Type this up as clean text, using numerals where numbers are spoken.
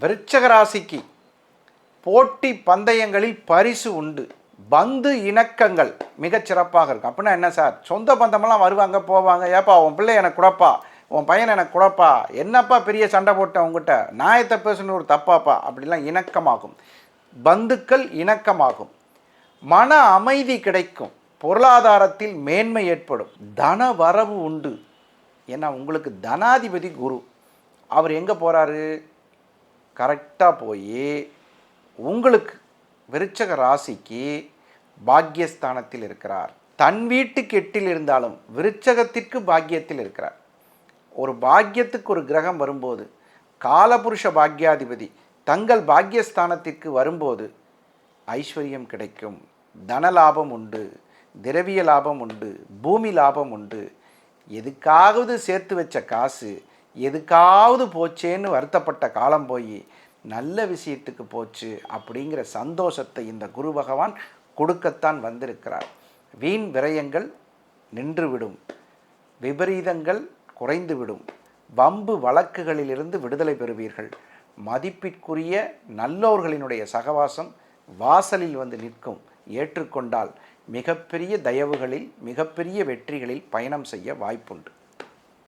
விருச்சக ராசிக்கு போட்டி பந்தயங்களில் பரிசு உண்டு. பந்து இணக்கங்கள் மிகச்சிறப்பாக இருக்கும். அப்படின்னா என்ன சார், சொந்த பந்தமெல்லாம் வருவாங்க போவாங்க, ஏப்பா உன் பிள்ளை எனக்கு கொடுப்பா, உன் பையன் எனக்கு கொடுப்பா, என்னப்பா பெரிய சண்டை போட்டேன் உங்ககிட்ட, நியாயத்தை பேசுன்னு ஒரு தப்பாப்பா, அப்படிலாம் இணக்கமாகும். பந்துக்கள் இணக்கமாகும். மன அமைதி கிடைக்கும். பொருளாதாரத்தில் மேன்மை ஏற்படும். தன வரவு உண்டு. ஏன்னா உங்களுக்கு தனாதிபதி குரு, அவர் எங்கே போகிறாரு, கரெக்டாக போய் உங்களுக்கு விருச்சக ராசிக்கு பாக்கியஸ்தானத்தில் இருக்கிறார். தன் வீட்டுக்கு 8 இருந்தாலும் விருச்சகத்திற்கு பாக்கியத்தில் இருக்கிறார். ஒரு பாக்கியத்துக்கு ஒரு கிரகம் வரும்போது, காலபுருஷ பாக்கியாதிபதி தங்கள் பாக்கியஸ்தானத்திற்கு வரும்போது ஐஸ்வர்யம் கிடைக்கும், தன லாபம் உண்டு, திரவிய லாபம் உண்டு, பூமி லாபம் உண்டு. எதுக்காவது சேர்த்து வச்ச காசு எதுக்காவது போச்சேன்னு வருத்தப்பட்ட காலம் போய் நல்ல விஷயத்துக்கு போச்சு அப்படிங்கிற சந்தோஷத்தை இந்த குரு பகவான் கொடுக்கத்தான் வந்திருக்கிறார். வீண் விரயங்கள் நின்றுவிடும், விபரீதங்கள் குறைந்துவிடும், வம்பு வழக்குகளிலிருந்து விடுதலை பெறுவீர்கள். மதிப்பிற்குரிய நல்லோர்களினுடைய சகவாசம் வாசலில் வந்து நிற்கும். ஏற்றுக்கொண்டால் மிகப்பெரிய தயவுகளில் மிகப்பெரிய வெற்றிகளில் பயணம் செய்ய வாய்ப்புண்டு.